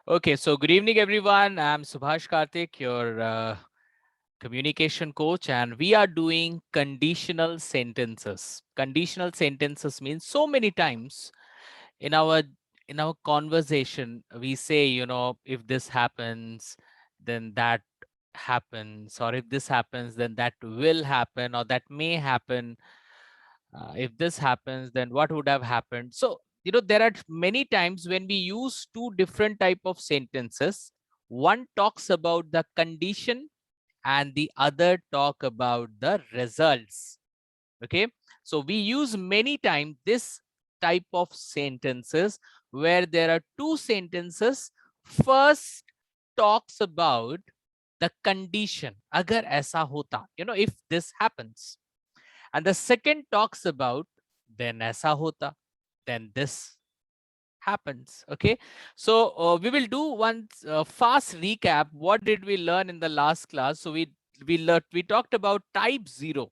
Okay, so good evening, everyone. I'm Subhash Karthik, your communication coach, and we are doing conditional sentences. Conditional sentences means so many times in our conversation we say, if this happens, then that happens, or if this happens, then that will happen, or that may happen. If this happens, then what would have happened? So there are many times when we use two different type of sentences. One talks about the condition and the other talk about the results. Okay, so we use many times this type of sentences where there are two sentences. First talks about the condition, agar aisa hota, if this happens, and the second talks about then aisa hota, then this happens. Okay, so we will do one fast recap. What did we learn in the last class? So we talked about type 0.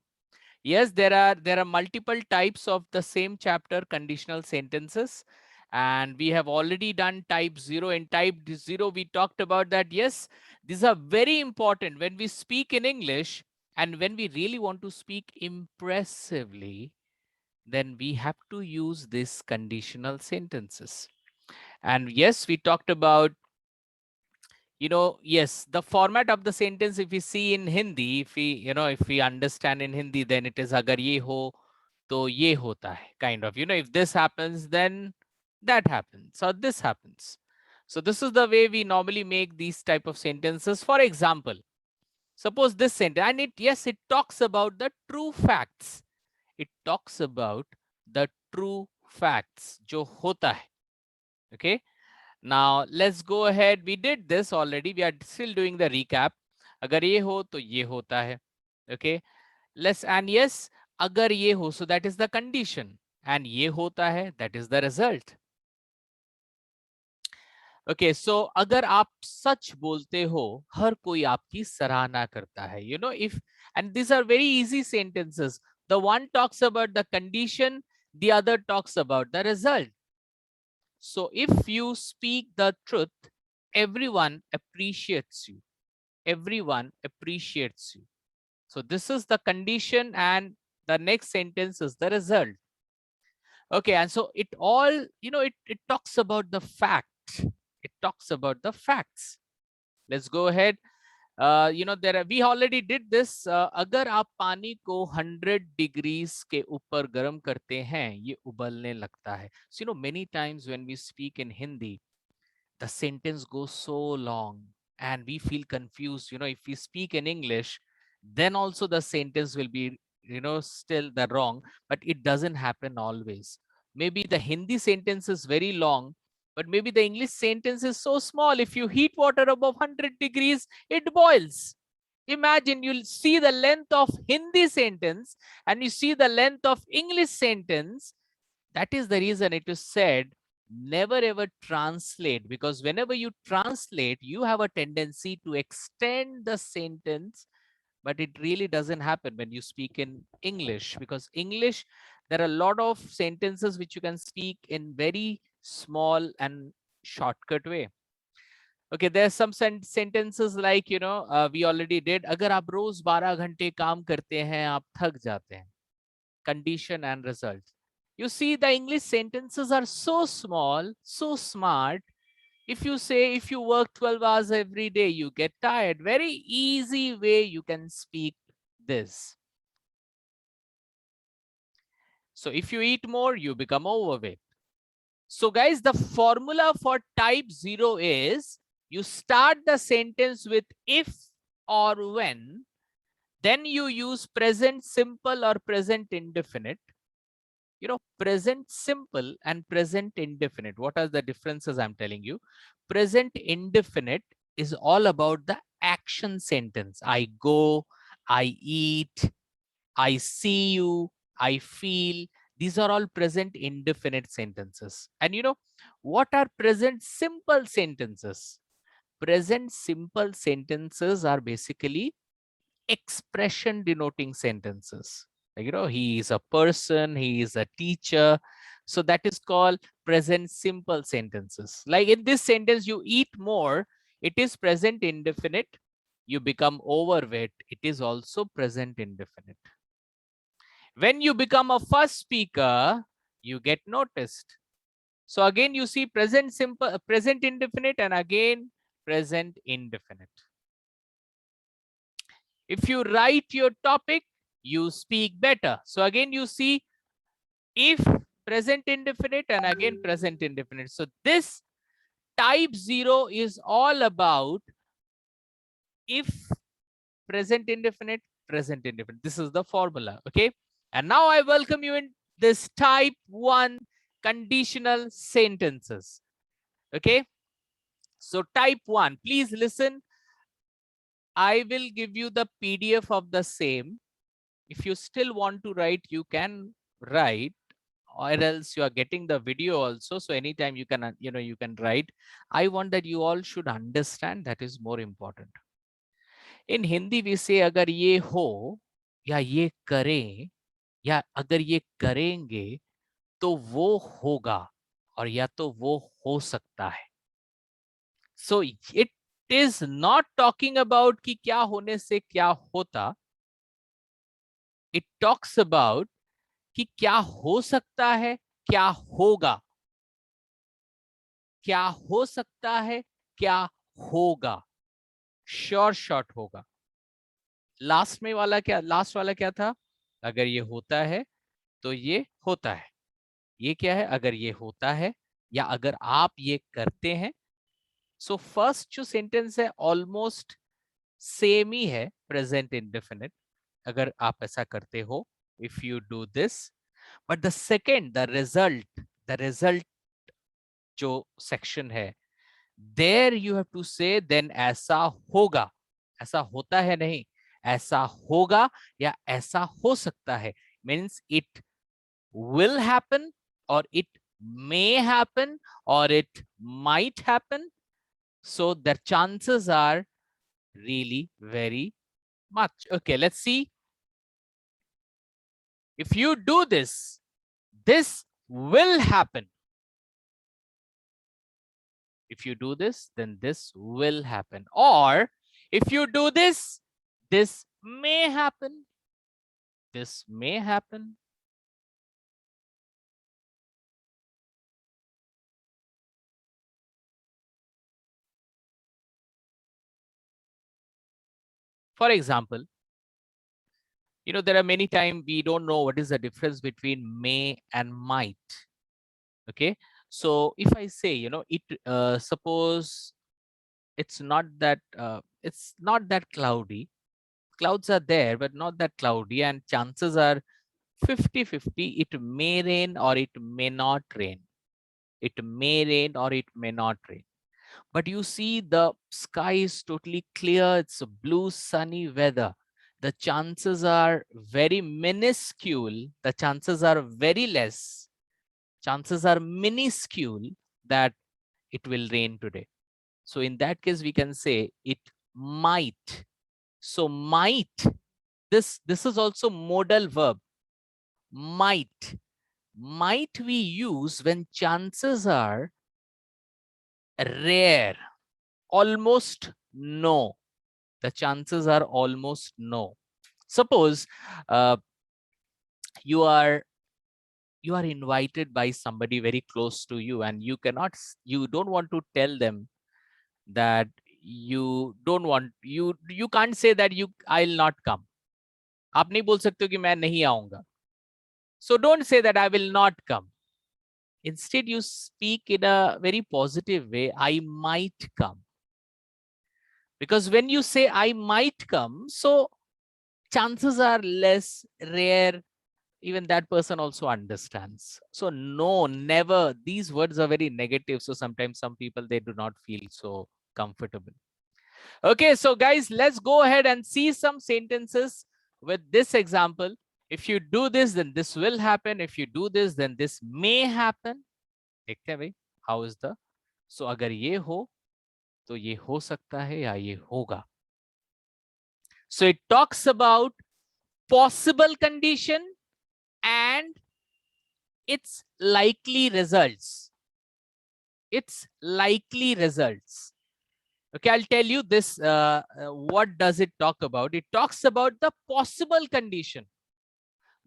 Yes, there are multiple types of the same chapter, conditional sentences, and we have already done type 0. In type 0 we talked about that. Yes, these are very important when we speak in English, and when we really want to speak impressively, then we have to use these conditional sentences. And yes, we talked about, yes, the format of the sentence. If we see in Hindi, if we understand in Hindi, then it is agar ye ho to ye hota hai, kind of. If this happens, then that happens, or this happens. So this is the way we normally make these type of sentences. For example, suppose this sentence, and it talks about the true facts. It talks about the true facts jo hota hai. Okay, now let's go ahead. We did this already. We are still doing the recap. Agar ye ho to ye hota hai. Okay, let's, and yes, agar ye ho, so that is the condition, and ye hota hai, that is the result. Okay, so अगर आप सच बोलते हो, हर कोई आपकी सराहना करता है. If, and these are very easy sentences. The one talks about the condition, the other talks about the result. So if you speak the truth, everyone appreciates you. Everyone appreciates you. So this is the condition, and the next sentence is the result. Okay, and so it all, it talks about the fact. It talks about the facts. Let's go ahead. We already did this. अगर आप पानी को 100 degrees के ऊपर गर्म करते हैं, ये उबलने लगता है. So many times when we speak in Hindi, the sentence goes so long and we feel confused. If we speak in English, then also the sentence will be, still the wrong, but it doesn't happen always. Maybe the Hindi sentence is very long, but maybe the English sentence is so small. If you heat water above 100 degrees, it boils. Imagine, you'll see the length of Hindi sentence and you see the length of English sentence. That is the reason it is said, never ever translate, because whenever you translate, you have a tendency to extend the sentence, but it really doesn't happen when you speak in English, because English, there are a lot of sentences which you can speak in very small and shortcut way. Okay, there's some sentences like, we already did. अगर आप रोज 12 घंटे काम करते हैं, आप थक जाते हैं. Condition and result. You see, the English sentences are so small, so smart. If you say, if you work 12 hours every day, you get tired. Very easy way you can speak this. So if you eat more, you become overweight. So guys, the formula for type 0 is, you start the sentence with if or when, then you use present simple or present indefinite. Present simple and present indefinite, what are the differences? I'm telling you. Present indefinite is all about the action sentence. I go, I eat, I see you, I feel. These are all present indefinite sentences. And what are present simple sentences? Present simple sentences are basically expression denoting sentences. Like, he is a person, he is a teacher. So that is called present simple sentences. Like in this sentence, you eat more, it is present indefinite. You become overweight, it is also present indefinite. When you become a first speaker, you get noticed. So again, you see present simple, present indefinite, and again present indefinite. If you write your topic, you speak better. So again, you see if present indefinite and again present indefinite. So this type 0 is all about if present indefinite, present indefinite. This is the formula. Okay. And now I welcome you in this type 1 conditional sentences. Okay. So type 1, please listen. I will give you the PDF of the same. If you still want to write, you can write, or else you are getting the video also. So anytime you can, you can write. I want that you all should understand, that is more important. In Hindi we say agar ye ho या ये करें या अगर ये करेंगे तो वो होगा और या तो वो हो सकता है. So it is not talking about कि क्या होने से क्या होता. It talks about कि क्या हो सकता है, क्या होगा. क्या हो सकता है, क्या होगा. शॉर्ट होगा. लास्ट वाला क्या था. अगर ये होता है तो ये होता है. ये क्या है, अगर ये होता है या अगर आप ये करते हैं. सो फर्स्ट जो सेंटेंस है ऑलमोस्ट सेम ही है, प्रेजेंट इंडेफिनिट. अगर आप ऐसा करते हो, if you do this. But the second, the result जो सेक्शन है, देयर यू हैव टू से देन ऐसा होगा. ऐसा होता है नहीं, ऐसा होगा या ऐसा हो सकता है. Means it will happen or it may happen or it might happen. So the chances are really very much. Okay, let's see. If you do this, this will happen. If you do this, then this will happen. Or if you do this, this may happen. This may happen. For example, there are many times we don't know what is the difference between may and might. Okay, so if I say, suppose it's not that cloudy. Clouds are there, but not that cloudy, and chances are 50-50. It may rain or it may not rain. It may rain or it may not rain. But you see the sky is totally clear. It's a blue, sunny weather. The chances are very minuscule. The chances are very less. Chances are minuscule that it will rain today. So in that case, we can say it might. So might, this is also modal verb. Might we use when chances are rare, almost no. The chances are almost no. Suppose you are invited by somebody very close to you, and you don't want to tell them that you don't want, you can't say that I'll not come. आप नहीं बोल सकते हो कि मैं नहीं आऊंगा. So don't say that I will not come. Instead, you speak in a very positive way. I might come. Because when you say I might come, so chances are less, rare. Even that person also understands. So no, never. These words are very negative. So sometimes some people, they do not feel so comfortable. Okay, so guys, let's go ahead and see some sentences with this example. If you do this, then this will happen. If you do this, then this may happen. देखते हैं भाई, how is the? So अगर ये हो, तो ये हो सकता है या ये होगा. So it talks about possible condition and its likely results. its likely results. Okay, I'll tell you this. What does it talk about? It talks about the possible condition.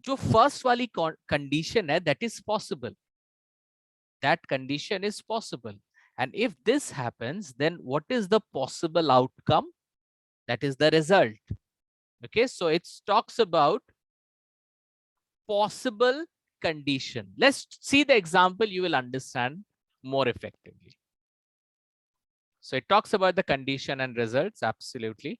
जो first वाली condition है, that is possible. That condition is possible. And if this happens, then what is the possible outcome? That is the result. Okay, so it talks about possible condition. Let's see the example, you will understand more effectively. So it talks about the condition and results, absolutely.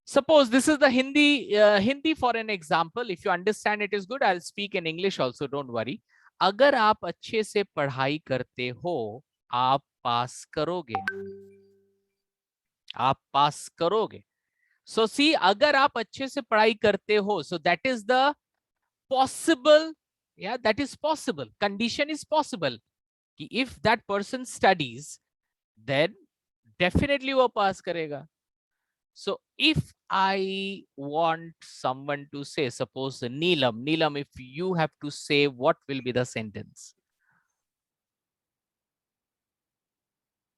Suppose this is the Hindi for an example. If you understand it is good, I'll speak in English also, don't worry. अगर आप अच्छे से पढ़ाई करते हो, आप पास करोगे. आप पास करोगे. So see, अगर आप अच्छे से पढ़ाई करते हो, so that is the possible, yeah, that is possible. Condition is possible. If that person studies, then definitely वो पास करेगा. So if I want someone to say, suppose Neelam, if you have to say, what will be the sentence?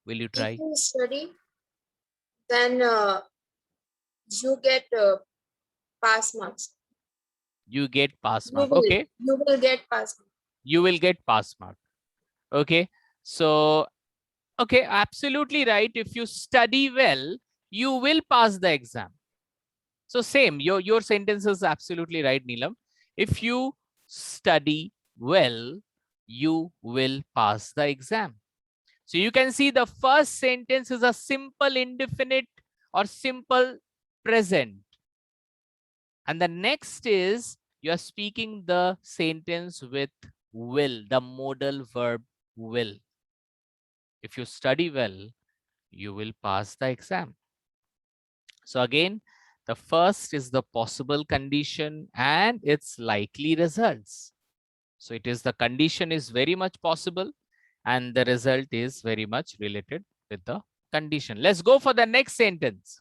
Will you try? If you study, then you get pass marks. You get pass mark. Okay. You will get pass mark. You will get pass mark. Okay. So, okay, absolutely right. If you study well, you will pass the exam. So same, your sentence is absolutely right, Neelam. If you study well, you will pass the exam. So you can see the first sentence is a simple indefinite or simple present. And the next is you are speaking the sentence with will, the modal verb will. If you study well, you will pass the exam. So again, the first is the possible condition and its likely results. So it is the condition is very much possible and the result is very much related with the condition. Let's go for the next sentence.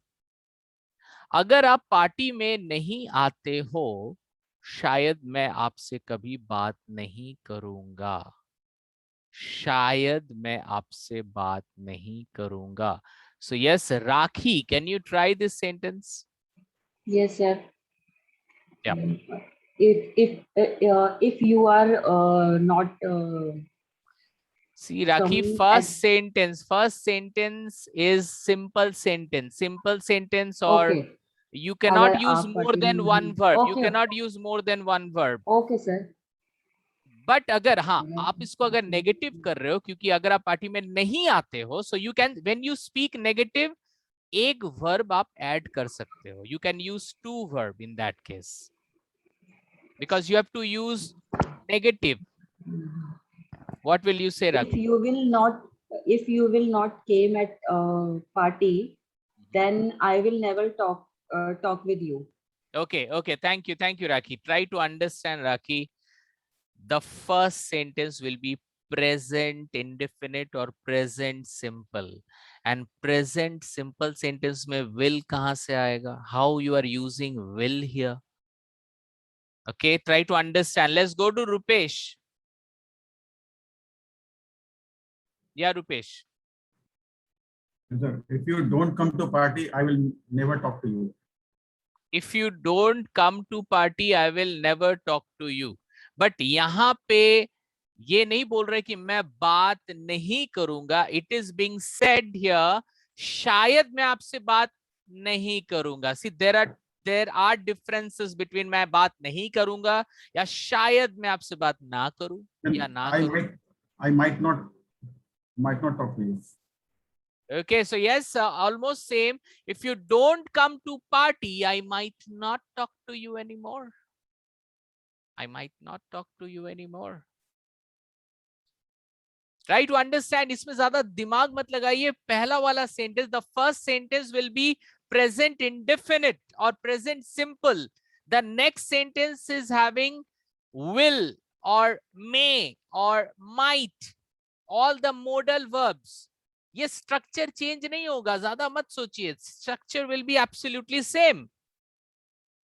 अगर आप party में नहीं आते हो, शायद मैं आपसे कभी बात नहीं करूंगा. शायद मैं आपसे बात नहीं करूंगा. So yes, Rakhi, can you try this sentence? Yes, sir. Yeah. If you are not See, Rakhi, first sentence is simple sentence. Simple sentence, or okay. you cannot अगर use आप more party than में one नहीं- verb. You Okay. cannot use more than one verb. Okay, sir. But अगर हाँ, आप इसको अगर negative कर रहे हो, क्योंकि अगर आप पार्टी में नहीं आते हो, so you can, when you speak negative, एक verb आप add कर सकते हो. You can use two verb in that case, because you have to use negative. What will you say, Rakhi? If you will not came at party, then I will never talk with you. Okay, okay. Thank you, Rakhi. Try to understand, Rakhi. The first sentence will be present indefinite or present simple. And present simple sentence में will कहाँ से आएगा? How you are using will here? Okay, try to understand. Let's go to Rupesh. Yeah, Rupesh. Sir, if you don't come to party, I will never talk to you. If you don't come to party, I will never talk to you. But यहाँ पे ये नहीं बोल रहे कि मैं बात नहीं करूंगा. It is being said here, शायद मैं आपसे बात नहीं करूंगा. See, there are differences between मैं बात नहीं करूंगा या शायद मैं आपसे बात ना करूं या ना करूं. I might not talk to you. Okay, so yes, almost same. If you don't come to party, I might not talk to you anymore. I might not talk to you anymore. Try to understand. इसमें ज़्यादा दिमाग मत लगाइए. पहला वाला sentence, the first sentence will be present indefinite or present simple. The next sentence is having will or may or might. All the modal verbs. ये structure change नहीं होगा. ज़्यादा मत सोचिए. Structure will be absolutely same.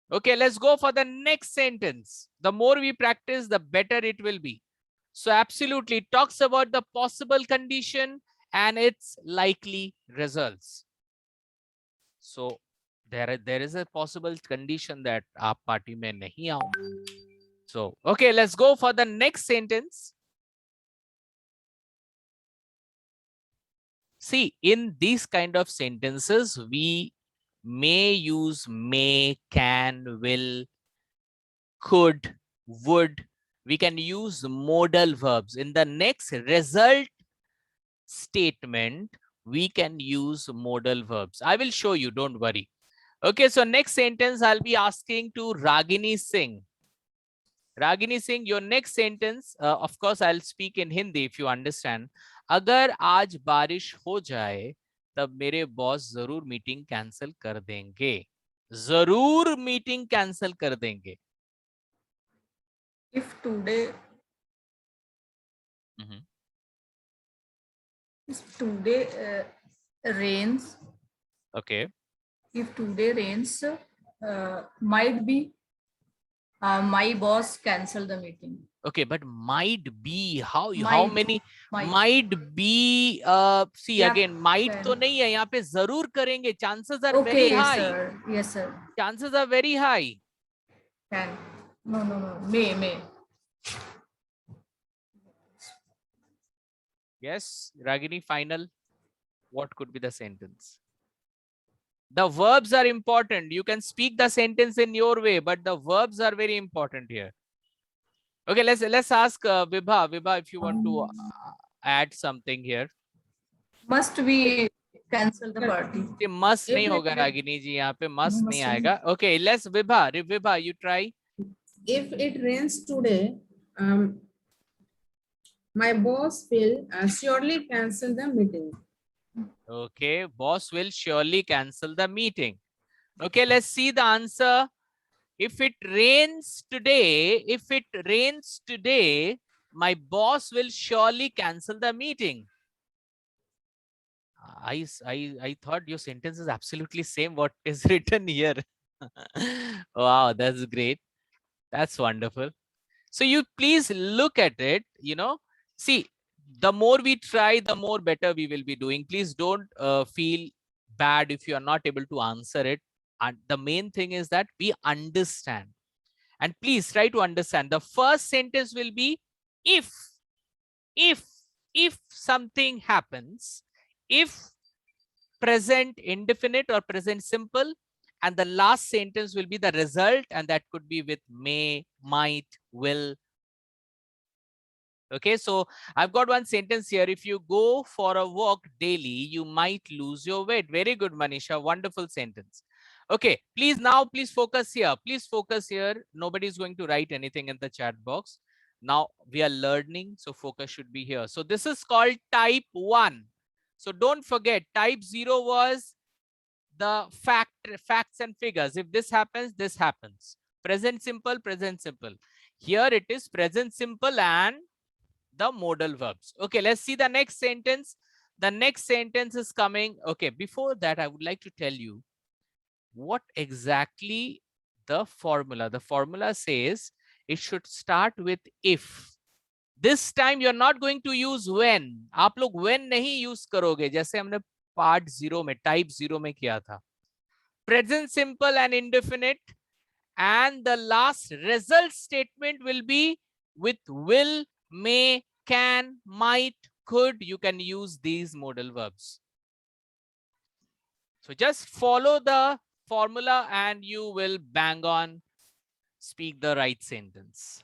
Okay, let's go for the next sentence. The more we practice, the better it will be. So absolutely, it talks about the possible condition and its likely results. So there is a possible condition that आप party में नहीं आओ. So okay, let's go for the next sentence. See, in these kind of sentences, we may use may, can, will, could, would. We can use modal verbs. In the next result statement, we can use modal verbs. I will show you, don't worry. Okay, so next sentence I'll be asking to Ragini Singh. Ragini Singh, your next sentence, of course I'll speak in Hindi if you understand. अगर आज बारिश हो जाए तब मेरे boss जरूर meeting cancel कर देंगे. जरूर मीटिंग कैंसिल कर देंगे. If today Mhm. rains, Okay. if today rains, might be my boss cancel the meeting. Okay, but might be how Might. many Might. might be see Yeah, again might can. तो नहीं है यहाँ पे जरूर करेंगे. Chances are Okay, very high. sir. Yes, sir. Chances are very high. Can. No. May. Yes, Ragini, final. What could be the sentence? The verbs are important. You can speak the sentence in your way, but the verbs are very important here. Okay, let's ask Vibha. Vibha, if you want to add something here. Must we cancel the party? ये must नहीं If होगा it- Ragini जी, यहाँ पे must नहीं Must आएगा. Okay, let's Vibha, you try. If it rains today, my boss will surely cancel the meeting. Okay, boss will surely cancel the meeting. Okay, let's see the answer. If it rains today, my boss will surely cancel the meeting. I thought your sentence is absolutely same what is written here. Wow, that's great. That's wonderful. So you please look at it, see, the more we try, the more better we will be doing. Please don't feel bad if you are not able to answer it. And the main thing is that we understand. And please try to understand. The first sentence will be if something happens, if present indefinite or present simple, and the last sentence will be the result, and that could be with may, might, will. Okay, so I've got one sentence here. If you go for a walk daily, you might lose your weight. Very good, Manisha. Wonderful sentence. Okay, please focus here. Please focus here. Nobody is going to write anything in the chat box. Now we are learning, so focus should be here. So this is called type 1. So don't forget, type 0 was the facts and figures. If this happens, this happens. Present simple, present simple. Here it is present simple and the modal verbs. Okay, let's see the next sentence. The next sentence is coming. Okay, before that, I would like to tell you what exactly the formula says. It should start with if. This time you're not going to use when. आप लोग when नहीं use करोगे जैसे हमने part 0 में type 0 में किया था. Present simple and indefinite, and the last result statement will be with will, may, can, might, could. You can use these modal verbs. So just follow the formula and you will bang on speak the right sentence.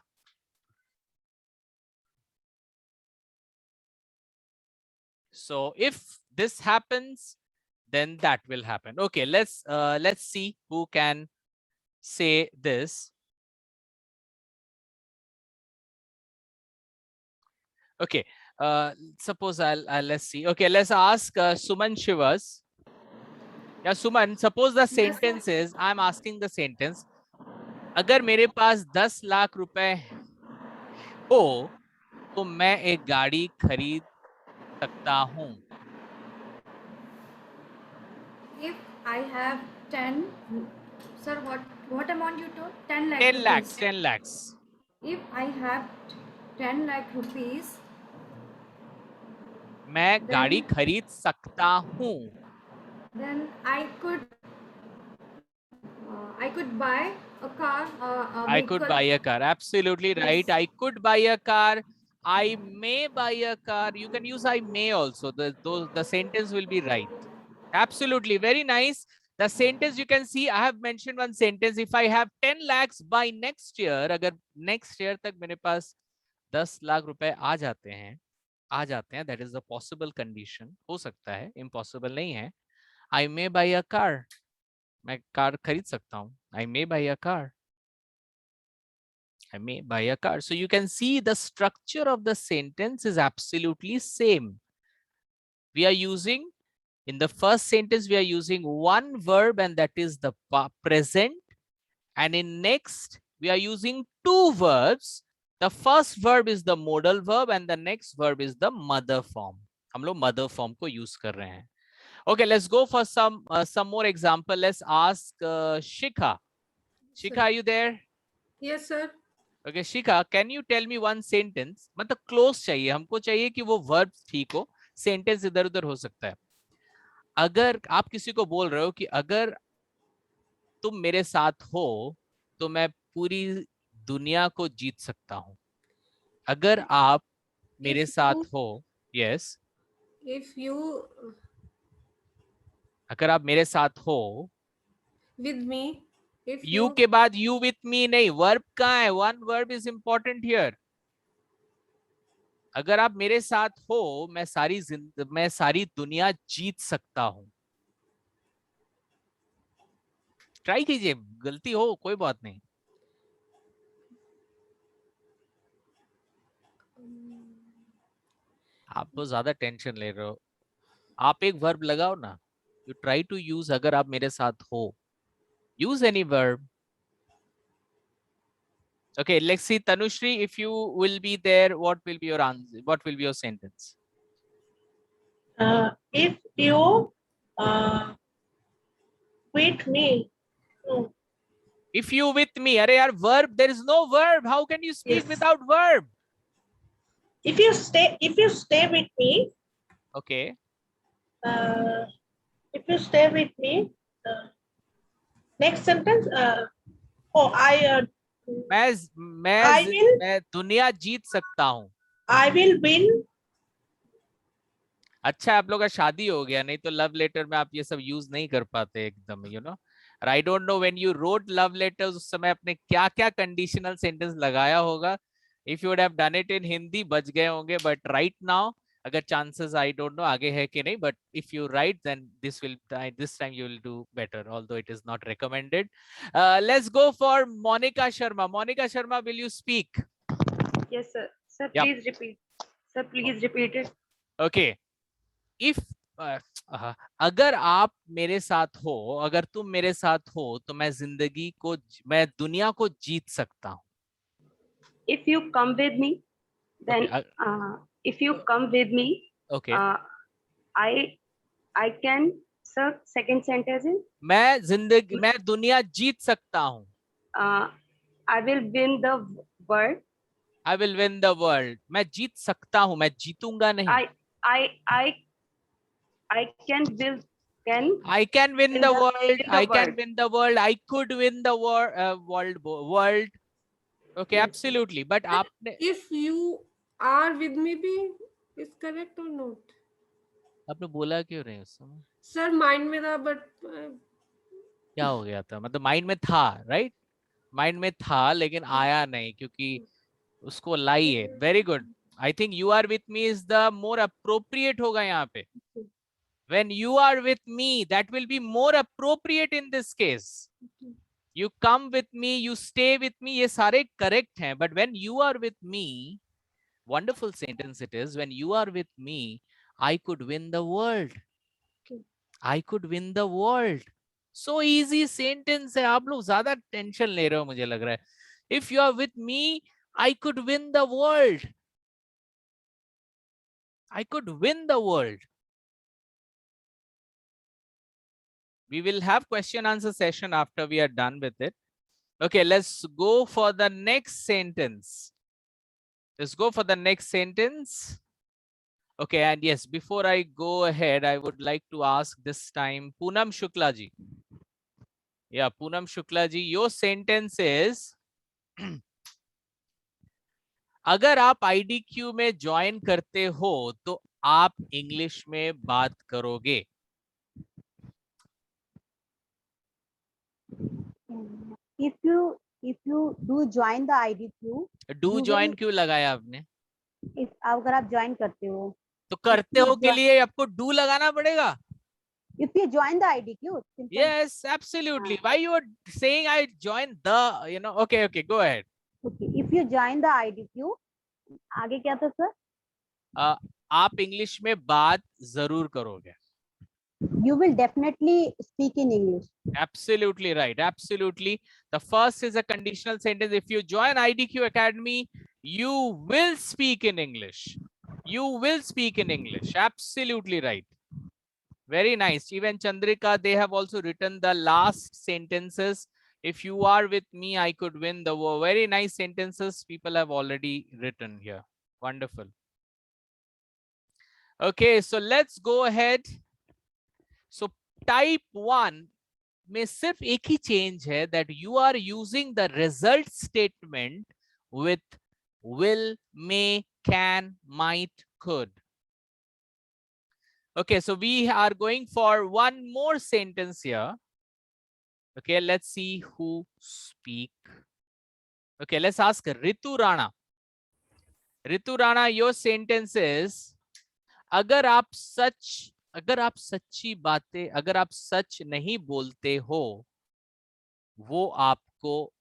So if this happens, then that will happen. Okay, let's see who can say this. Okay, suppose let's see. Okay, let's ask Suman Shivas. Yeah, Suman, suppose the sentence is, I'm asking the sentence, अगर मेरे पास 10 लाख रुपए हो तो मैं एक गाड़ी खरीद सकता हूँ. If I have 10, sir, what amount you told? 10 lakhs. 10 lakhs, rupees. 10 lakhs. If I have 10 lakh rupees, मैं गाड़ी then खरीद सकता हूँ. then I could buy a car, a I could vehicle. buy a car. Absolutely right. Yes. I could buy a car. I may buy a car. You can use I may also. The sentence will be right. Absolutely. Very nice. The sentence you can see, I have mentioned one sentence. If I have 10 lakhs by next year, अगर next year तक मेरे पास 10 लाख रुपए आ जाते हैं, that is the possible condition. हो सकता है, impossible नहीं है. I may buy a car. मैं कार खरीद सकता हूँ. I may buy a car. I may buy a car. So you can see the structure of the sentence is absolutely same. We are using, in the first sentence, we are using one verb and that is the present. And in next, we are using two verbs. The first verb is the modal verb and the next verb is the mother form. हम लोग mother form को use कर रहे हैं. Okay, let's go for some more example. Let's ask Shikha. Shikha, are you there? Yes, sir. Okay, Shikha, can you tell me one sentence? मतलब close चाहिए, हमको चाहिए कि वो verb ठीक हो, sentence इधर उधर हो सकता है. अगर आप किसी को बोल रहे हो कि अगर तुम मेरे साथ हो तो मैं पूरी दुनिया को जीत सकता हूं. अगर आप मेरे साथ हो, yes, If you अगर आप मेरे साथ हो, with me, if you के बाद you with me नहीं, verb कहाँ है? One verb is important here. अगर आप मेरे साथ हो, मैं सारी दुनिया जीत सकता हूं. ट्राई कीजिए, गलती हो कोई बात नहीं. आप तो ज्यादा टेंशन ले रहे हो. आप एक वर्ब लगाओ ना. यू ट्राई टू यूज अगर आप मेरे साथ हो. Use any verb. Okay, let's see, Tanushri, if you will be there, what will be your answer? What will be your sentence? If you with me, no. If you with me, अरे यार verb, there is no verb. How can you speak Yes. without verb? If you stay with me, Okay. if you stay with me, next sentence. I will- मैं दुनिया जीत सकता हूँ. I will win. अच्छा, आप लोग का शादी हो गया, नहीं तो लव लेटर में आप ये सब यूज नहीं कर पाते एकदम, you know. I don't know when you wrote love letters उस समय आपने क्या क्या कंडीशनल सेंटेंस लगाया होगा. If you would have done it in Hindi बच गए होंगे, बट राइट नाउ अगर चांसेस, आई डोंट नो आगे है कि नहीं, but if you write then this time you will do better, although it is not recommended. Let's go for Monica Sharma. Monica Sharma, will you speak? Yes, sir. Sir, Yep. please repeat. Sir, please repeat it. Okay. If अगर आप मेरे साथ हो, अगर तुम मेरे साथ हो तो मैं दुनिया को जीत सकता हूँ. If you come with me, then Okay, if you come with me, okay. I can. Sir, second sentence is मैं दुनिया जीत सकता हूँ. I will win the world. I will win the world. मैं जीत सकता हूँ, मैं जीतूंगा नहीं. I can will can. I can win the world. win the I can world. win the world. I could win the world. Okay, Yes. absolutely. But आपने if you are with me, be is correct or not? बोला क्यों नहीं उस समय? Sir, mind में था, but क्या हो गया था? मतलब माइंड में था, राइट? माइंड में था लेकिन आया नहीं क्योंकि उसको लाइए. Very good. I think you are with me is the more appropriate होगा यहाँ पे. When you are with me, that will be more appropriate in this case. You come with me, you stay with me, ये सारे correct हैं. But when you are with me, wonderful sentence it is. When you are with me, I could win the world. I could win the world. So easy sentence है. आप लोग ज़्यादा tension ले रहे हो मुझे लग रहा है. If you are with me, I could win the world. I could win the world. We will have question answer session after we are done with it. Okay, let's go for the next sentence. Let's go for the next sentence. Okay, and yes, before I go ahead, I would like to ask this time Poonam Shukla ji. Yeah, Poonam Shukla ji, your sentence is अगर आप IDQ में join करते हो तो आप English में बात करोगे. If you do join the IDQ, do You join will- क्यों लगाया आपने? if अगर आप ज्वाइन करते हो, तो करते you हो के join- लिए आपको डू लगाना पड़ेगा. if you join the IDQ, simple. Yes, absolutely. Why you are saying I join the, you know? Okay, okay, go ahead. Okay, if you join the IDQ, आगे क्या था सर? आप इंग्लिश में बात जरूर करोगे. You will definitely speak in English. Absolutely right. Absolutely. The first is a conditional sentence. If you join IDQ Academy, you will speak in English. You will speak in English. Absolutely right. Very nice. Even Chandrika, they have also written the last sentences. If you are with me, I could win the war. Very nice sentences people have already written here. Wonderful. Okay, so let's go ahead. So type 1 में सिर्फ एक ही change है that you are using the result statement with will, may, can, might, could. Okay, so we are going for one more sentence here. Okay, let's see who speak. Okay, let's ask Ritu Rana. Ritu Rana, your sentence is अगर आप सच्ची बातें, अगर आप सच नहीं बोलते हो, वो आपको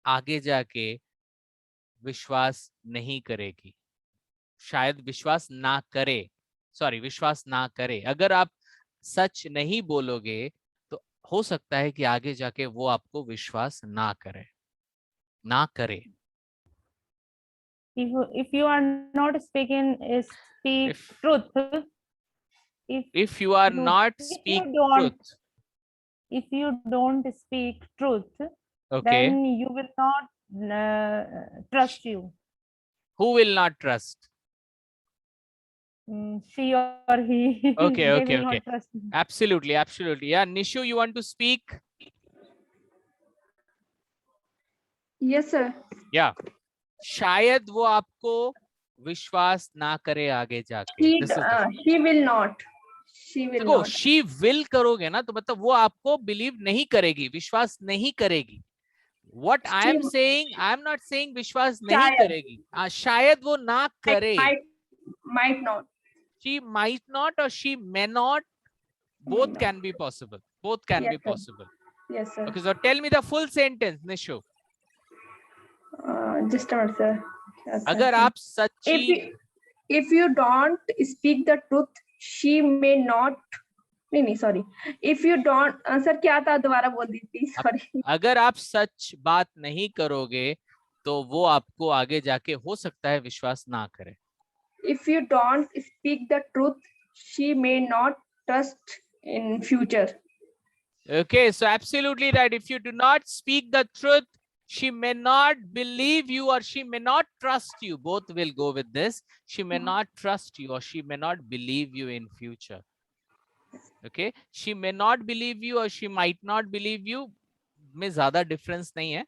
आगे जाके विश्वास नहीं करेगी. शायद विश्वास ना करे. सॉरी, विश्वास ना करे. अगर आप सच नहीं बोलोगे तो हो सकता है कि आगे जाके वो आपको विश्वास ना करे. If you are not speak If- truth, If you are you- not if you speak don't- truth, if you don't speak truth, okay, then you will not trust you. who will not trust? She or he. Okay, they okay, will okay. not trust you. Absolutely, absolutely. Yeah, Nishu, you want to speak? Yes, sir. Yeah. शायद वो आपको विश्वास ना करे आगे जाके. This is the- She will not. She will देखो, not. she will करोगे ना तो मतलब वो आपको बिलीव नहीं करेगी, विश्वास नहीं करेगी. What I am saying, I am not saying विश्वास नहीं शायद. करेगी. शायद वो ना करे. Might not. She might not or she may not. Both not. can be possible. Both can be Yes, sir. possible. Yes, sir. Okay, so tell me the full sentence, Nishu. Just a minute, sir. Yes, sir. अगर आप सच्ची if you don't speak the truth, she may not. नहीं, sorry. If you don't, sir, क्या था दोबारा बोल दीजिए. Sorry. अगर आप सच बात नहीं करोगे तो वो आपको आगे जाके हो सकता है विश्वास ना करे. If you don't speak the truth, she may not trust in future. Okay, so absolutely right. If you do not speak the truth, she may not believe you or she may not trust you. Both will go with this. She may not trust you or she may not believe you in future. Okay, she may not believe you or she might not believe you. में ज़्यादा difference नहीं है.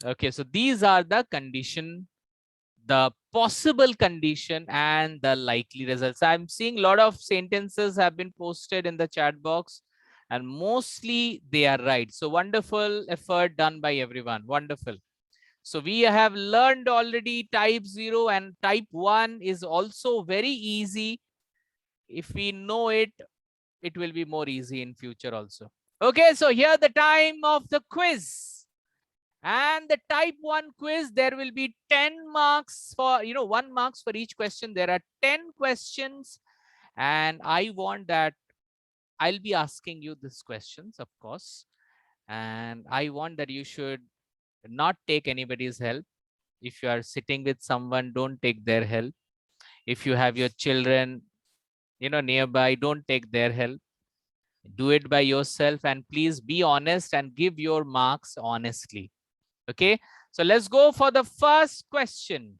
Okay, so these are the condition, the possible condition and the likely results. I'm seeing a lot of sentences have been posted in the chat box and mostly they are right. So wonderful effort done by everyone. Wonderful. So we have learned already type 0 and type 1 is also very easy. If we know it, it will be more easy in future also. Okay, so here the time of the quiz. And the type 1 quiz, there will be 10 marks for, 1 marks for each question. There are 10 questions. And I want that I'll be asking you these questions, of course. And I want that you should not take anybody's help. If you are sitting with someone, don't take their help. If you have your children, nearby, don't take their help. Do it by yourself and please be honest and give your marks honestly. Okay, so let's go for the first question.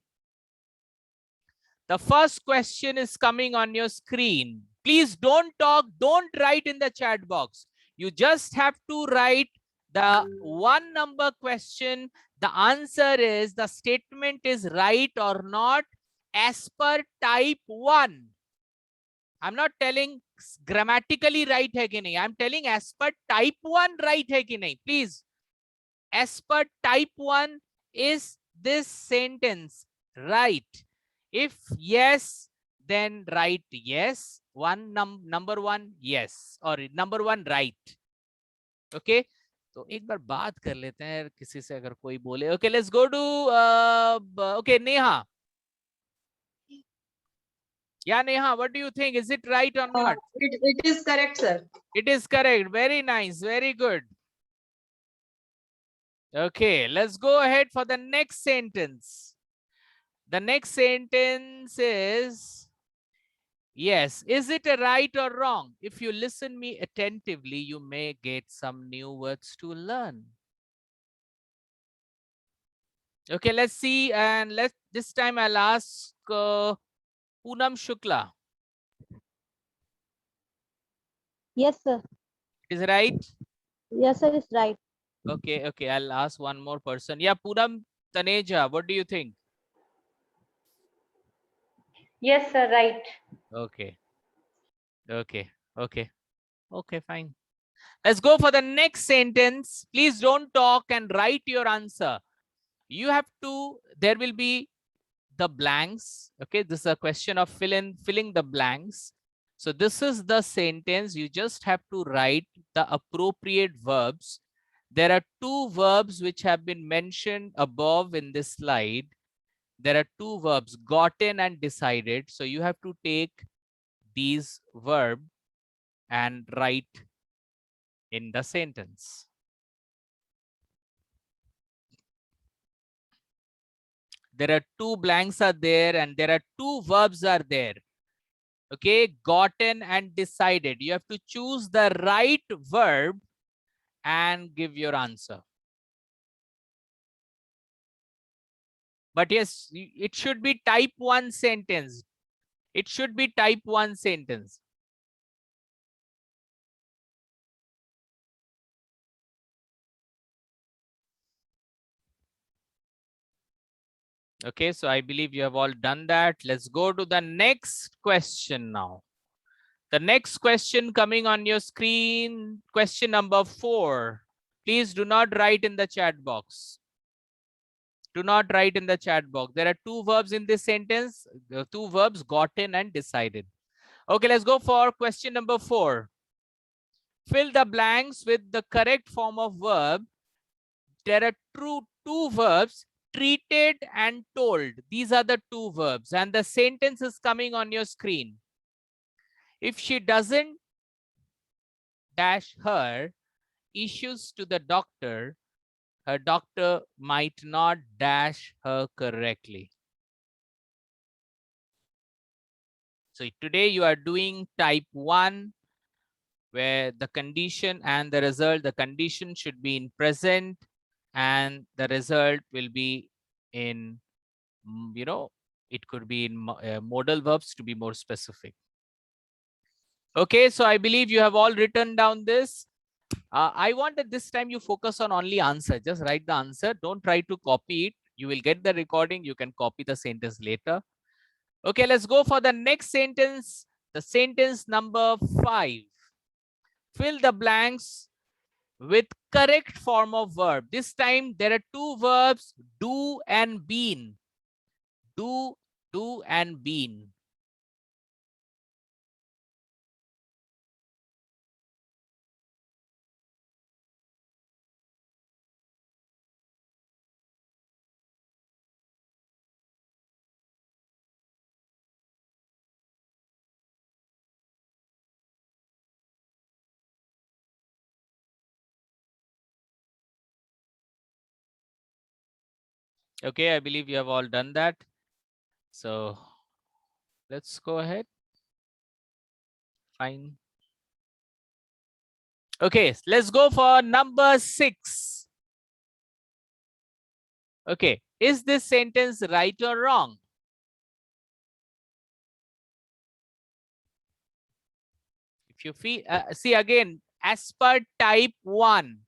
The first question is coming on your screen. Please don't talk, don't write in the chat box. You just have to write the 1 number question. The answer is, the statement is right or not as per type 1. I'm not telling grammatically right hai ki nahi. I'm telling as per type 1 right hai ki nahi. Please, as per type 1, is this sentence right? If yes, then write yes. Number one, yes, or number 1 right. Okay, तो एक बार बात कर लेते हैं किसी से अगर कोई बोले. Okay, let's go to okay, Neha. Yeah, Neha, what do you think? Is it right or not? It is correct, sir. It is correct. Very nice. Very good. Okay, let's go ahead for the next sentence. The next sentence is, yes. Is it a right or wrong? If you listen me attentively, you may get some new words to learn. Okay, let's see. And this time I'll ask Poonam Shukla. Yes, sir. Is it right? Yes, sir, it's right. Okay, okay. I'll ask one more person. Yeah, Poonam Taneja, what do you think? Yes, sir, right. Okay. Okay. Okay. Okay, fine. Let's go for the next sentence. Please don't talk and write your answer. You have to, there will be the blanks. Okay, this is a question of filling the blanks. So this is the sentence. You just have to write the appropriate verbs. There are 2 verbs which have been mentioned above in this slide. There are 2 verbs, gotten and decided. So you have to take these verbs and write in the sentence. There are 2 blanks are there and there are 2 verbs are there. Okay, gotten and decided. You have to choose the right verb and give your answer. But yes, it should be type 1 sentence. It should be type 1 sentence. Okay, so I believe you have all done that. Let's go to the next question now. The next question coming on your screen, question number 4. Please do not write in the chat box. Do not write in the chat box. There are 2 verbs in this sentence. The 2 verbs, gotten and decided. Okay, let's go for question number 4. Fill the blanks with the correct form of verb. There are 2 verbs, treated and told. These are the 2 verbs and the sentence is coming on your screen. If she doesn't dash her issues to the doctor, her doctor might not dash her correctly. So today you are doing type 1, where the condition and the result, the condition should be in present and the result will be in, you know, it could be in modal verbs to be more specific. Okay, so I believe you have all written down this. I want that this time you focus on only answer. Just write the answer. Don't try to copy it. You will get the recording. You can copy the sentence later. Okay, let's go for the next sentence. The sentence number 5. Fill the blanks with correct form of verb. This time there are 2 verbs, do and been. Do and been. Okay, I believe you have all done that. So let's go ahead. Fine. Okay, let's go for number 6. Okay, is this sentence right or wrong? If you feel, see again, as per type 1.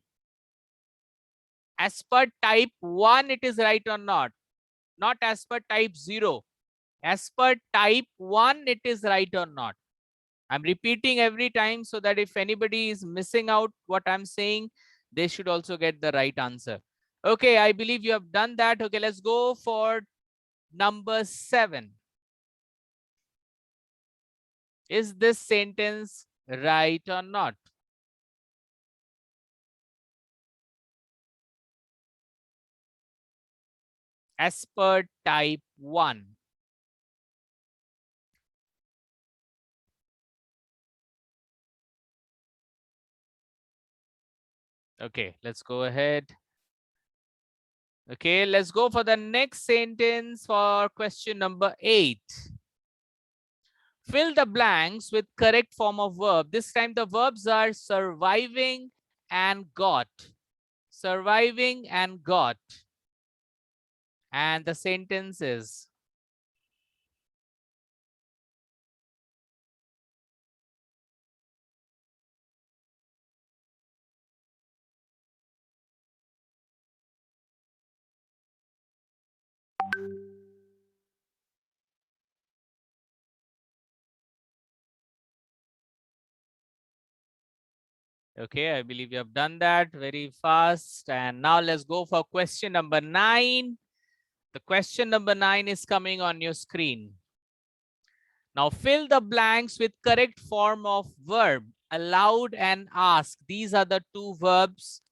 As per type 1, it is right or not? Not as per type 0. As per type 1, it is right or not? I'm repeating every time so that if anybody is missing out what I'm saying, they should also get the right answer. Okay, I believe you have done that. Okay, let's go for number 7. Is this sentence right or not? As per type 1. Okay, let's go ahead. Okay, let's go for the next sentence for question number 8. Fill the blanks with correct form of verb. This time the verbs are surviving and got. Surviving and got. And the sentence is, okay, I believe you have done that very fast. And now let's go for question number 9. The question number 9 is coming on your screen. Now fill the blanks with correct form of verb. Allowed and ask. These are the two verbs.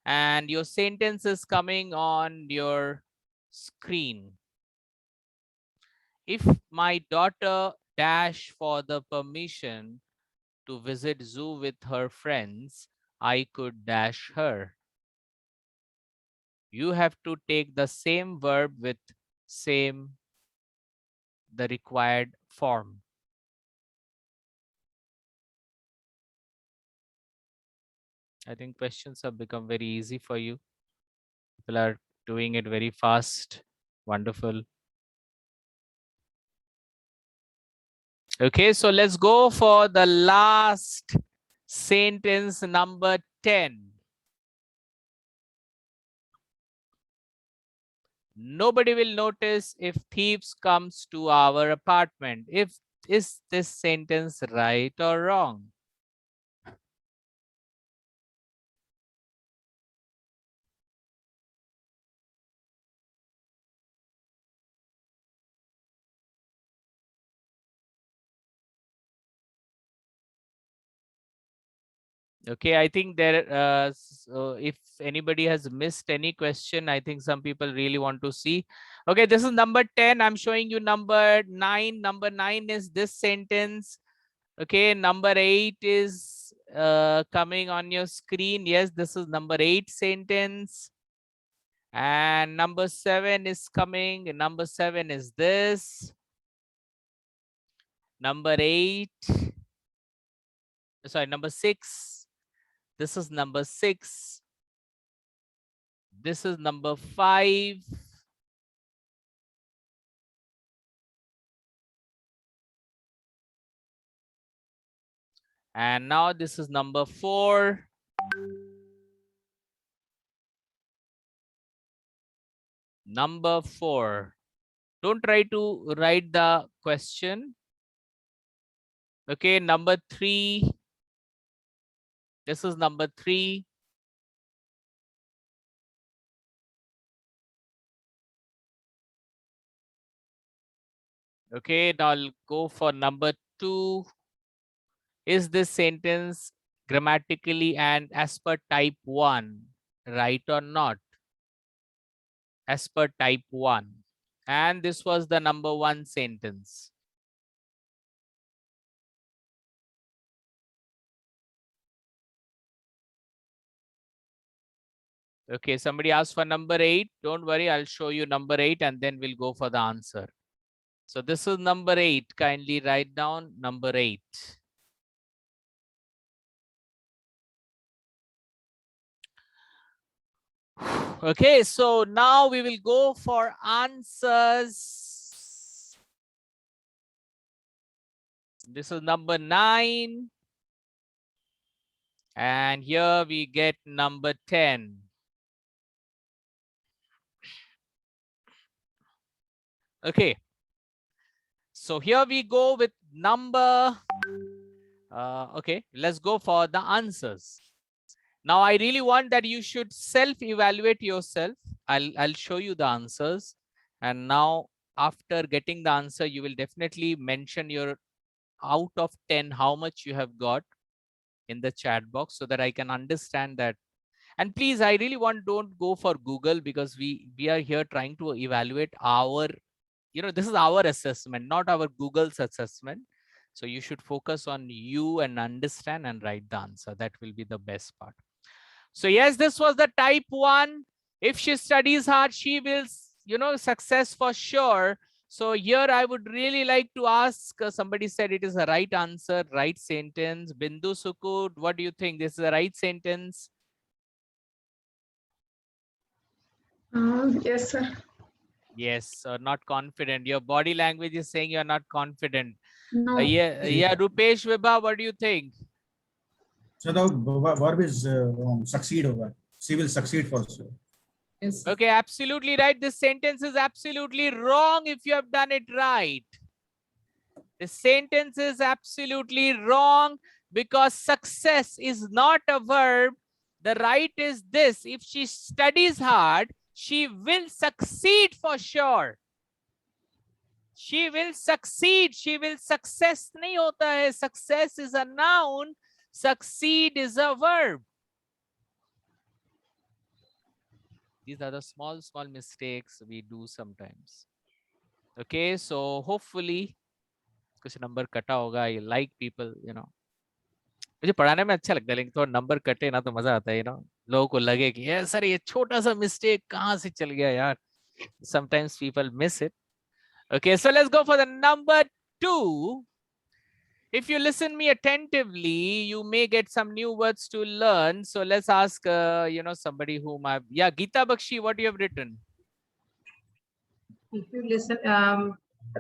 And your sentence is coming on your screen. If my daughter dash for the permission to visit zoo with her friends, I could dash her. You have to take the same verb with the required form. I think questions have become very easy for you. People are doing it very fast. Wonderful. Okay, so let's go for the last sentence, number 10. Nobody will notice if thieves comes to our apartment. Is this sentence right or wrong? Okay, I think there, so if anybody has missed any question, I think some people really want to see. Okay, this is number 10. I'm showing you number 9. Number 9 is this sentence. Okay, number 8 is coming on your screen. Yes, this is number 8 sentence. And number 7 is coming. Number 7 is this. Number 8. Sorry, number 6. This is number 6. This is number 5. And now this is number 4. Number 4. Don't try to write the question. Okay, number 3. This is number 3. Okay, now I'll go for number 2. Is this sentence grammatically and as per type 1 right or not? As per type 1. And this was the number 1 sentence. Okay, somebody asked for number 8. Don't worry, I'll show you number 8 and then we'll go for the answer. So this is number 8. Kindly write down number 8. Okay, so now we will go for answers. This is number 9. And here we get number 10. Okay. So here we go with number. Okay, let's go for the answers. Now I really want that you should self-evaluate yourself. I'll show you the answers. And now after getting the answer, you will definitely mention your out of 10, how much you have got in the chat box so that I can understand that. And please, I really want, don't go for Google, because we are here trying to evaluate our, this is our assessment, not our Google's assessment. So you should focus on you and understand and write the answer. That will be the best part. So yes, this was the type 1. If she studies hard, she will, success for sure. So here I would really like to ask, somebody said it is a right answer, right sentence. Bindu Sukut, what do you think? This is a right sentence? Yes, sir. Yes, not confident. Your body language is saying you're not confident. No. Yeah, Rupesh Vibha, what do you think? So the verb is wrong. Succeed over. She will succeed for sure. Yes. Okay, absolutely right. This sentence is absolutely wrong if you have done it right. The sentence is absolutely wrong because success is not a verb. The right is this: if she studies hard, she will succeed for sure. She will succeed. She will success. Nahi hota hai. Success is a noun. Succeed is a verb. These are the small mistakes we do sometimes. Okay, so hopefully कुछ number कटा होगा. I like people, मुझे पढ़ाने में अच्छा लगता है, लेकिन थोड़ा नंबर कटे ना तो मजा आता है, लोगों को लगे कि यार सर ये छोटा सा मिस्टेक कहाँ से चल गया यार. Sometimes people miss it. Okay, so let's go for the number 2. If you listen me attentively, you may get some new words to learn. So let's ask, somebody whom Geeta Bakshi, what you have written? If you listen,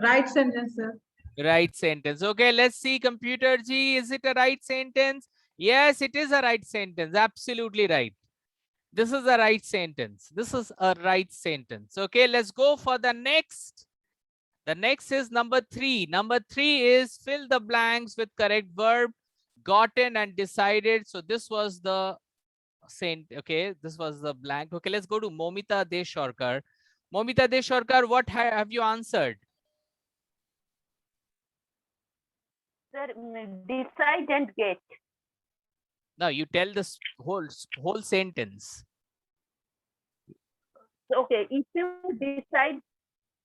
right sentence, sir. Right sentence. Okay, let's see, computer G, is it a right sentence? Yes, it is a right sentence. Absolutely right. This is a right sentence. This is a right sentence. Okay, let's go for the next. The next is number 3. Number 3 is fill the blanks with correct verb, gotten and decided. So this was the okay, this was the blank. Okay, let's go to Momita Deshorkar. Momita Deshorkar, what have you answered? Sir, decide and get. No, you tell this whole sentence. Okay, if you decide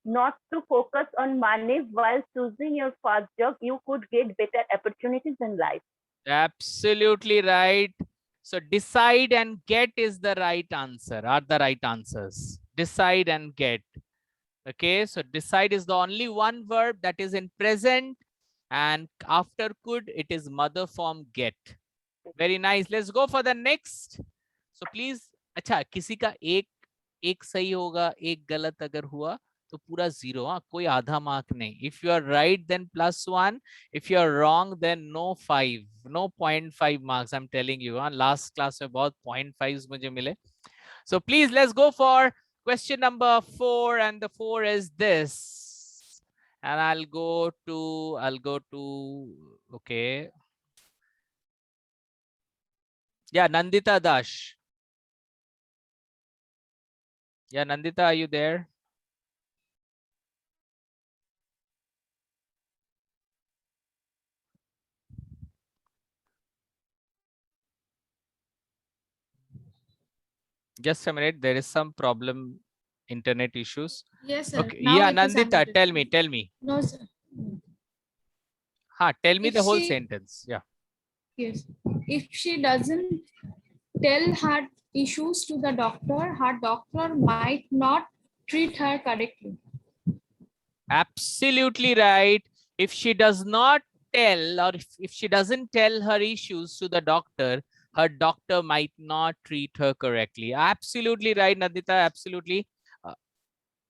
not to focus on money while choosing your first job, you could get better opportunities in life. Absolutely right. So decide and get is the right answer, are the right answers. Decide and get. Okay, so decide is the only one verb that is in present, and after could it is mother form get. Very nice. Let's go for the next. So please, अच्छा किसी का एक सही होगा, एक गलत अगर हुआ तो पूरा 0. हाँ, कोई आधा मार्क नहीं. If you are right, then +1. If you are wrong, then no 5, no 0.5 marks. I'm telling you. हाँ, last class में बहुत 0.5s मुझे मिले. So please, let's go for question number 4, and the 4 is this. And I'll go to okay. Yeah, Nandita Dash. Yeah, Nandita, are you there? Just a minute, there is some problem, internet issues. Yes, sir. Okay, Now yeah, it is Nandita, understood. tell me. No, sir. Tell me If the whole she- sentence. Yeah. Yes. If she doesn't tell her issues to the doctor, her doctor might not treat her correctly. Absolutely right. If she does not tell, or if she doesn't tell her issues to the doctor, her doctor might not treat her correctly. Absolutely right, Nandita. Absolutely.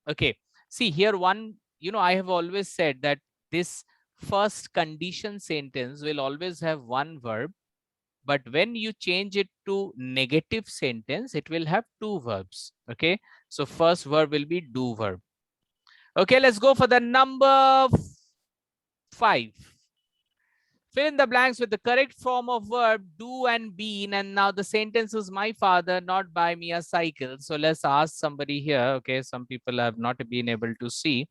Okay. See here, one, I have always said that this first condition sentence will always have one verb, but when you change it to negative sentence, it will have two verbs. Okay. So first verb will be do verb. Okay, let's go for the number 5. Fill in the blanks with the correct form of verb do and been. And now the sentence is my father not buy me a cycle. So let's ask somebody here. Okay, some people have not been able to see.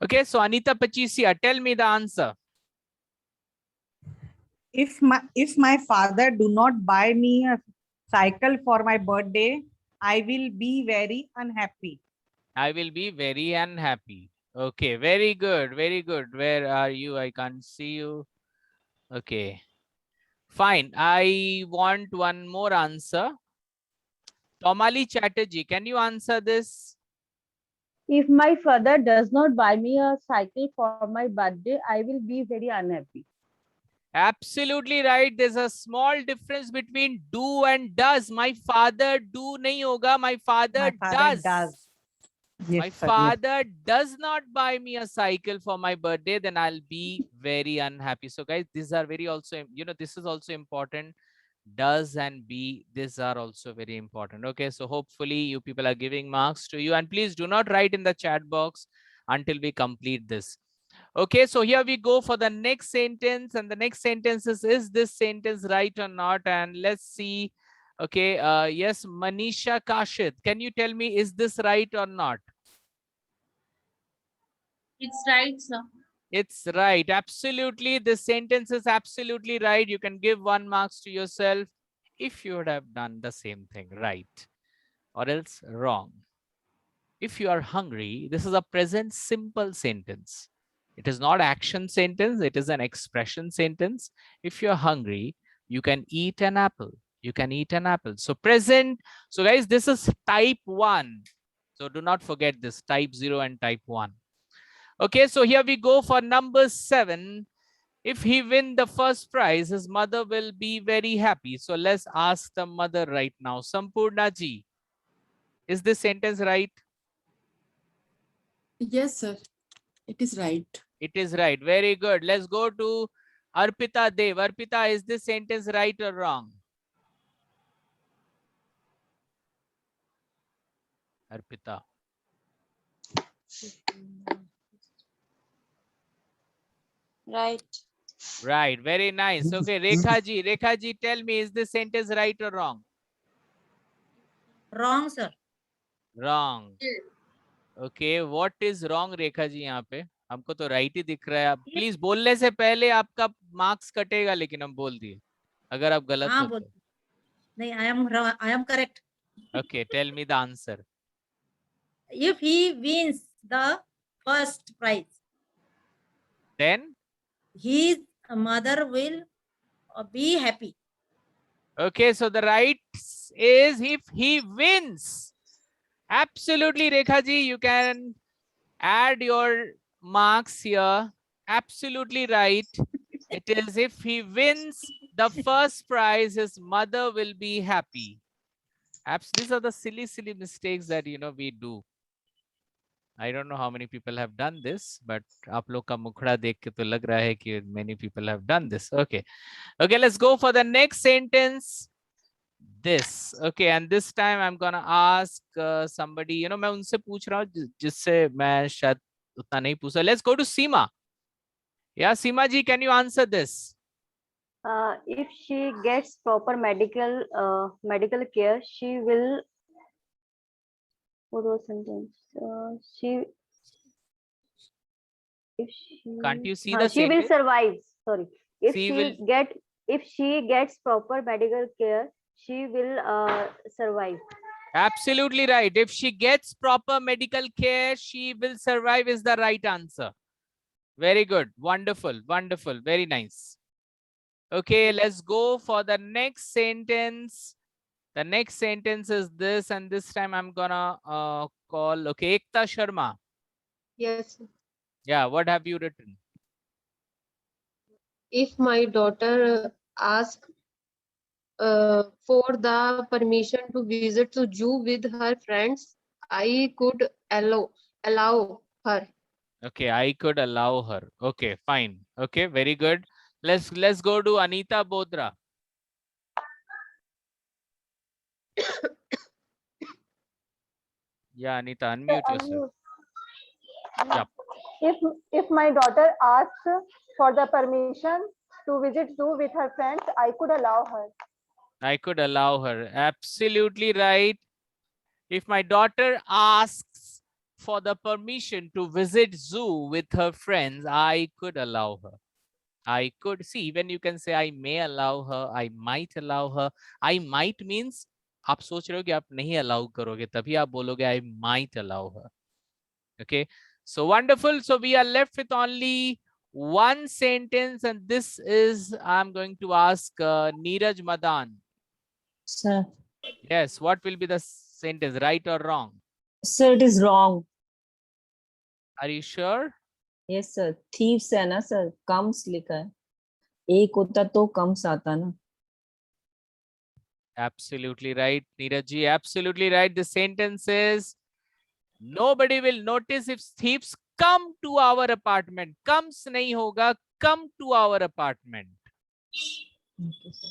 Okay, so Anita Pachisia, tell me the answer. If my father do not buy me a cycle for my birthday, I will be very unhappy. I will be very unhappy. Okay, very good, very good. Where are you? I can't see you. Okay, fine. I want one more answer. Tomali Chatterjee, can you answer this? If my father does not buy me a cycle for my birthday, I will be very unhappy. Absolutely right. There's a small difference between do and does. My father do nahi hoga. My father does. Yes, My sir, father does not buy me a cycle for my birthday, then I'll be very unhappy. So guys, these are very also, this is also important. Does and be, these are also very important. Okay, so hopefully you people are giving marks to you, and please do not write in the chat box until we complete this. Okay, so here we go for the next sentence, and the next sentence is this sentence right or not? And let's see. Okay, yes, Manisha Kashid, can you tell me, is this right or not? It's right, sir. It's right. Absolutely. This sentence is absolutely right. You can give 1 marks to yourself if you would have done the same thing right, or else wrong. If you are hungry, this is a present simple sentence. It is not action sentence. It is an expression sentence. If you're hungry, you can eat an apple. You can eat an apple. So present. So guys, this is type 1. So do not forget this, type 0 and type 1. Okay, so here we go for number 7. If he win the first prize, his mother will be very happy. So let's ask the mother right now. Sampurna ji, is this sentence right? Yes, sir. It is right. It is right. Very good. Let's go to Arpita Dev. Arpita, is this sentence right or wrong? Arpita. Right. Right. Very nice. Okay, Rekha ji, tell me, is this sentence right or wrong? Wrong, sir. Wrong. Okay, what is wrong, Rekha ji यहाँ पे? हमको तो right ही दिख रहा है. आप please बोलने से पहले आपका मार्क्स कटेगा, लेकिन हम बोल दिए. अगर आप गलत हो तो. नहीं, I am correct. Okay, tell me the answer. If he wins the first prize, Then? his mother will be happy. Okay, so the right is if he wins. Absolutely, Rekha ji, you can add your marks here. Absolutely right. It is if he wins the first prize, his mother will be happy. These are the silly mistakes that we do. I don't know how many people have done this, but आप लोग का मुखड़ा देख के तो लग रहा है कि many people have done this. Okay, let's go for the next sentence. This. Okay, and this time I'm gonna ask somebody. मैं उनसे पूछ रहा हूँ जिससे मैं शायद उतना नहीं पूछा. Let's go to Seema. Yeah, Seema ji, can you answer this? If she gets proper medical care, she will. What was sentence? Can't you see the she will sentence? survive. Sorry. If She she gets proper medical care, she will survive. Absolutely right. If she gets proper medical care, she will survive is the right answer. Very good. Wonderful. Wonderful. Very nice. Okay, let's go for the next sentence. The next sentence is this, and this time I'm gonna call, okay, Ekta Sharma. Yes. Yeah, what have you written? If my daughter asks for the permission to visit to zoo with her friends, I could allow her. Okay, I could allow her. Okay, fine. Okay, very good. Let's go to Anita Bodra. Yeah, Anita, unmute yourself. Yeah. If my daughter asks for the permission to visit zoo with her friends, I could allow her. I could allow her. Absolutely right. If my daughter asks for the permission to visit zoo with her friends, I could allow her. I could see, even you can say I may allow her, I might allow her. I might means आप सोच रहे हो कि आप नहीं allow करोगे, तभी आप बोलोगे I might allow her. Okay, so wonderful. So we are left with only one sentence, and this is I'm going to ask Neeraj Madan. Sir. Yes, what will be the sentence, right or wrong? Sir, it is wrong. Are you sure? Yes, sir. Thieves है ना sir. Comes लिखा है. एक होता तो comes आता ना. Absolutely right, Neeraj ji. Absolutely right. The sentence is nobody will notice if thieves come to our apartment. Comes नहीं होगा, come to our apartment. Okay, sir.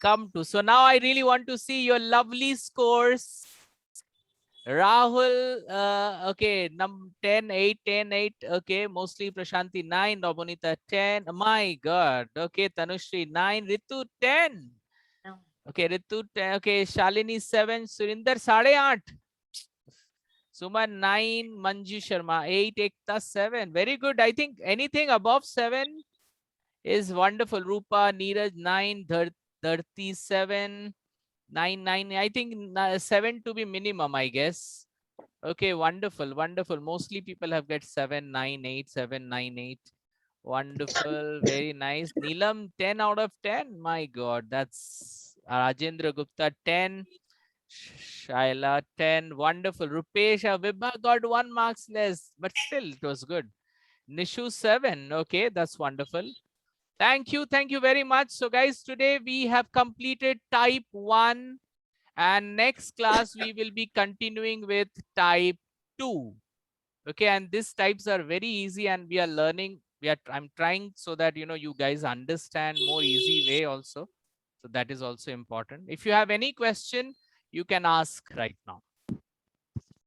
Come to. So now I really want to see your lovely scores. Rahul, okay, 10, 8, 10, 8. Okay, mostly Prashanti 9, Robonita 10. My God. Okay, Tanushri 9, Ritu 10. Okay, Ritu 10. Okay, Shalini 7, Surinder 8.5. Suman 9, Manju Sharma 8, Ekta 7. Very good. I think anything above 7 is wonderful. Rupa, Neeraj 9, 37, 9, 9. I think 7 to be minimum, I guess. Okay, wonderful, wonderful. Mostly people have got 7, 9, 8, 7, 9, 8. Wonderful, very nice. Neelam 10 out of 10. My God, that's Rajendra Gupta 10. Shaila 10. Wonderful. Rupesh Vibha got 1 marks less, but still it was good. Nishu 7. Okay, that's wonderful. Thank you very much. So guys, today we have completed type 1, and next class we will be continuing with type 2. Okay, and these types are very easy, and we are learning. I'm trying so that you guys understand more easy way also. So that is also important. If you have any question, you can ask right now.